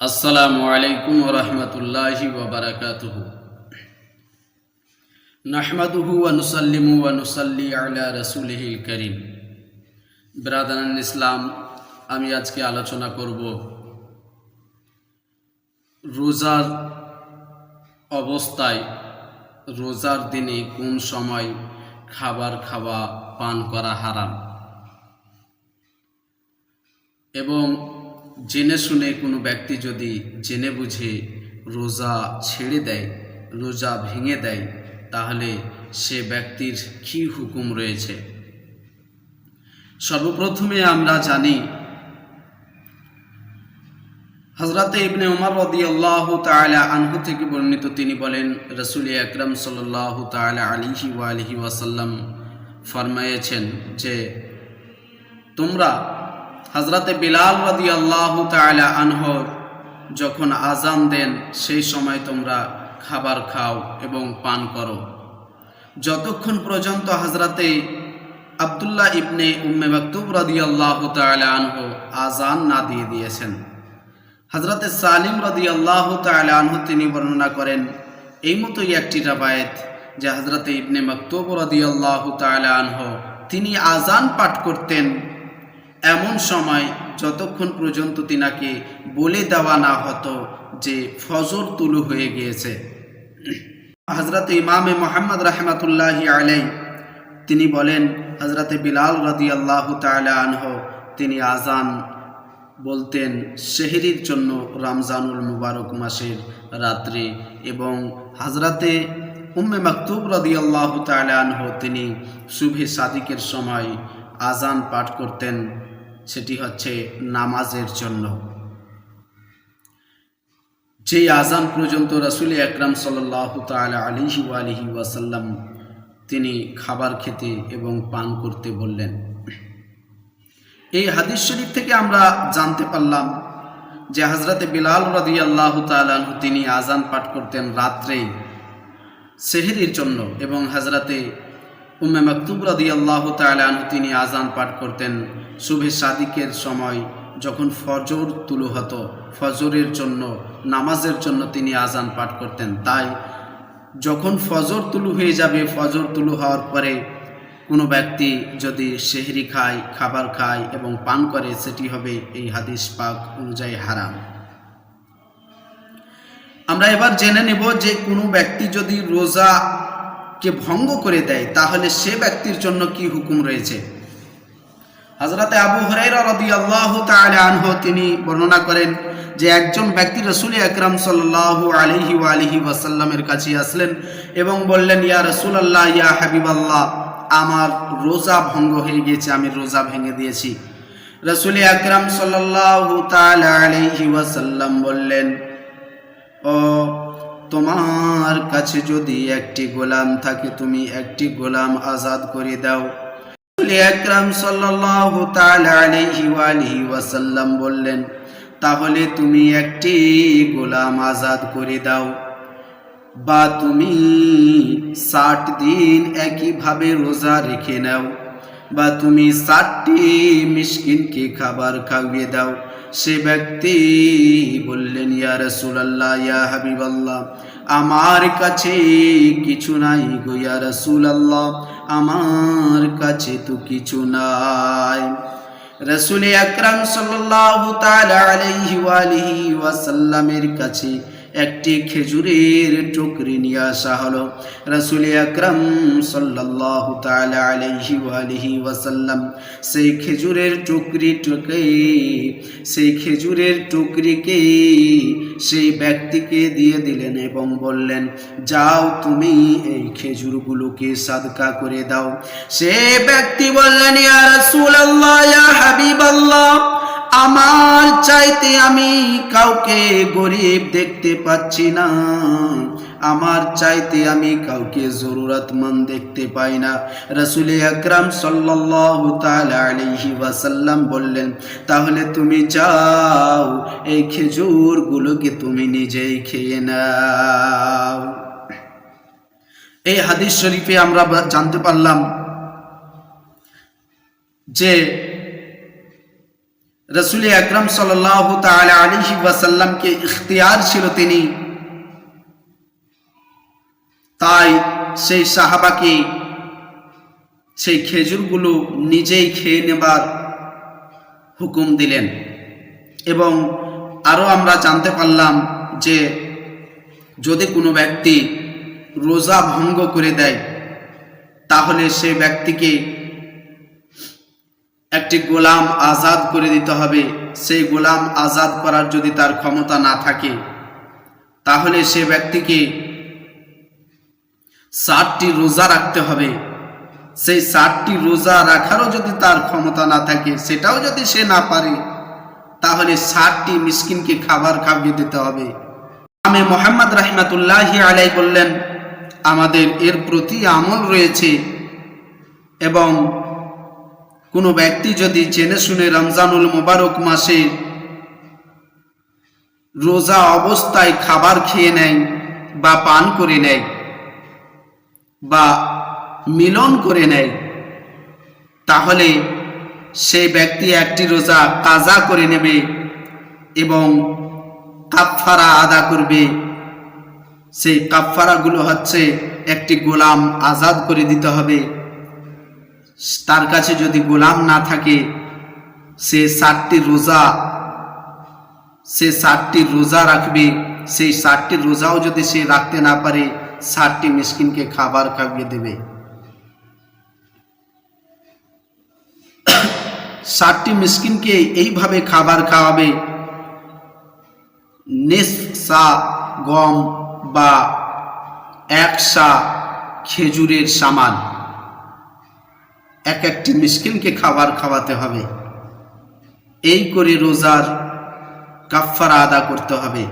আসসালামু আলাইকুম ওয়া রাহমাতুল্লাহি ওয়া বারাকাতুহু। নাহমাদুহু ওয়া নুসাল্লিমু ওয়া নুসাল্লি আলা রাসূলিহিল কারীম। ব্রাদারান ইসলাম, আমি আজকে আলোচনা করব রোজার অবস্থায় রোজার দিনে কোন সময় খাবার খাওয়া পান করা হারাম, এবং জেনে শুনে কোনো ব্যক্তি যদি জেনে বুঝে রোজা ছেড়ে দেয়, রোজা ভেঙে দেয়, তাহলে সে ব্যক্তির কী হুকুম রয়েছে। সর্বপ্রথমে আমরা জানি হযরতে ইবনে উমর রাদিয়াল্লাহু তাআলা আনহু থেকে বর্ণিত, তিনি বলেন, রাসূল আকরাম সাল্লাল্লাহু তাআলা আলাইহি ওয়া আলিহি ওয়াসাল্লাম ফরমায়েছেন যে তোমরা হযরতে বিলাল রাদিয়াল্লাহু তাআলা আনহু যখন আজান দেন সেই সময় তোমরা খাবার খাও এবং পান করো, যতক্ষণ পর্যন্ত হযরতে আব্দুল্লাহ ইবনে উম্মে মাকতুম রাদিয়াল্লাহু তাআলা আনহু আজান না দিয়ে দিয়েছেন। হযরতে সালিম রাদিয়াল্লাহু তাআলা আনহু তিনি বর্ণনা করেন এই মতোই একটি রাবায়াত যে হযরতে ইবনে মাকতুম রাদিয়াল্লাহু তাআলা আনহু তিনি আজান পাঠ করতেন এমন সময় যতক্ষণ পর্যন্ত তিনাকে বলে দেওয়া না হতো যে ফজর তুলু হয়ে গিয়েছে। হযরত ইমামে মুহাম্মদ রাহমাতুল্লাহি আলাইহি তিনি বলেন, হযরতে বিলাল রাদিয়াল্লাহু তাআলা আনহু তিনি আজান বলতেন সেহরির জন্য রমজানুল মুবারক মাসের রাত্রে, এবং হযরতে উম্মে মাকতুম রাদিয়াল্লাহু তাআলা আনহু তিনি সুবহে সাদিকের সময় আজান পাঠ করতেন, সেটি হচ্ছে নামাজের জন্য। যেই আজান পর্যন্ত রাসূল আকরাম সাল্লাল্লাহু তাআলা আলাইহি ওয়া আলিহি ওয়াসাল্লাম তিনি খাবার খেতে এবং পান করতে বললেন। এই হাদিস শরীফ থেকে আমরা জানতে পারলাম যে হযরতে বিলাল রাদিয়াল্লাহু তাআলা আনহু তিনি আজান পাঠ করতেন রাত্রে সেহরির জন্য, এবং হযরতে উম্মে মাকতুম রাদিয়াল্লাহু তাআলা আনহু তিনি আজান পাঠ করতেন সুবহে সাদিকের সময় যখন ফজর তুলু হতো, ফজরের জন্য নামাজের জন্য তিনি আজান পাঠ করতেন। তাই যখন ফজর তুলু হয়ে যাবে, ফজর তুলু হওয়ার পরে কোনো ব্যক্তি যদি সেহরি খায়, খাবার খায় এবং পান করে, সেটি হবে এই হাদিস পাক অনুযায়ী হারাম। আমরা এবার জেনে নেব যে কোনো ব্যক্তি যদি রোজাকে ভঙ্গ করে দেয় তাহলে সে ব্যক্তির জন্য কি হুকুম রয়েছে। হযরতে আবু হুরায়রা রাদিয়াল্লাহু তাআলা আনহু তিনি বর্ণনা করেন যে একজন ব্যক্তি রাসূল আকরাম সাল্লাল্লাহু আলাইহি ওয়া আলিহি ওয়াসাল্লামের কাছে আসলেন এবং বললেন, ইয়া রাসূলুল্লাহ, ইয়া হাবিবাল্লাহ, আমার রোজা ভঙ্গ হয়ে গিয়েছে, আমি রোজা ভেঙে দিয়েছি। রাসূল আকরাম সাল্লাল্লাহু তাআলা আলাইহি ওয়াসাল্লাম বললেন, ও তোমার কাছে যদি একটি গোলাম থাকে তুমি একটি গোলাম আজাদ করে দাও। রাসূল আকরাম সাল্লাল্লাহু তাআলা আলাইহি ওয়া আলিহি ওয়াসাল্লাম বললেন, তাহলে তুমি একটি গোলাম আজাদ করে দাও, বা তুমি 60 দিন একইভাবে রোজা রেখে নাও, বা তুমি 60টি মিসকিনকে খাবার খাইয়ে দাও। সে ব্যক্তি বললেন, ইয়া রাসূলুল্লাহ, ইয়া হাবিবাল্লাহ, আমার কাছে কিছু নাই গো ইয়া রাসূলুল্লাহ, আমার কাছে তো কিছু নাই। রাসূল আকরাম সাল্লাল্লাহু তাআলা আলাইহি ওয়া আলিহি ওয়াসাল্লামের কাছে একটি খেজুরের টুকরি নিয়ে আসা হলো। রাসূল আকরাম সাল্লাল্লাহু তাআলা আলাইহি ওয়া আলিহি ওয়াসাল্লাম সেই খেজুরের টুকরিকে সেই ব্যক্তিকে দিয়ে দিলেন এবং বললেন, যাও তুমি এই খেজুরগুলোকে সাদকা করে দাও। সে ব্যক্তি বললেন, ইয়া রাসূলুল্লাহ, ইয়া হাবিবাল্লাহ, আমার চাইতে আমি কাউকে গরিব দেখতে পাচ্ছি না, আমার চাইতে আমি কাউকে জরুরতমন্দ দেখতে পাই না। রাসূল আকরাম সাল্লাল্লাহু তাআলা আলাইহি ওয়াসাল্লাম বললেন, তাহলে তুমি যাও এই খেজুরগুলোকে তুমি নিজেই খেয়ে নাও। এই হাদিস শরীফে আমরা জানতে পারলাম যে রাসূল আকরাম সাল্লাল্লাহু তাআলা আলাইহি ওয়াসাল্লামকে ইখতিয়ার ছিল তিনি, তাই সেই সাহাবাকে সেই খেজুরগুলো নিজেই খেয়ে নেবার হুকুম দিলেন। এবং আরও আমরা জানতে পারলাম যে যদি কোনো ব্যক্তি রোজা ভঙ্গ করে দেয় তাহলে সে ব্যক্তিকে একটি গোলাম আজাদ করে দিতে হবে। সেই গোলাম আজাদ করার যদি তার ক্ষমতা না থাকে তাহলে সে ব্যক্তিকে 60টি রোজা রাখতে হবে। সেই 60টি রোজা রাখারও যদি তার ক্ষমতা না থাকে, সেটাও যদি সে না পারে, তাহলে 60টি মিসকিনকে খাবার খাইয়ে দিতে হবে। ইমাম মুহাম্মদ রাহমাতুল্লাহি আলাইহি বললেন, আমাদের এর প্রতি আমল রয়েছে এবং কোনো ব্যক্তি যদি জেনে শুনে রমজানুল মুবারক মাসে রোজা অবস্থায় খাবার খেয়ে নেয় বা পান করে নেয় বা মিলন করে নেয়, তাহলে সেই ব্যক্তি একটি রোজা কাজা করে নেবে এবং কাফফারা আদা করবে। সেই কাফফারাগুলো হচ্ছে একটি গোলাম আজাদ করে দিতে হবে। তার কাছে যদি গোলাম না থাকে, সে 60টি রোজা রাখবে। সেই 60টি রোজাও যদি সে রাখতে না পারে, 60টি মিসকিনকে খাবার খাইয়ে দেবে। 60টি মিসকিনকে এইভাবে খাবার খাওয়াবে, নিসফ সা গম বা 1 সা খেজুরের সামান এক একটি মিসকিনকে খাবার খাওয়াতে হবে। এই করে রোজার কাফফারা আদা করতে হবে।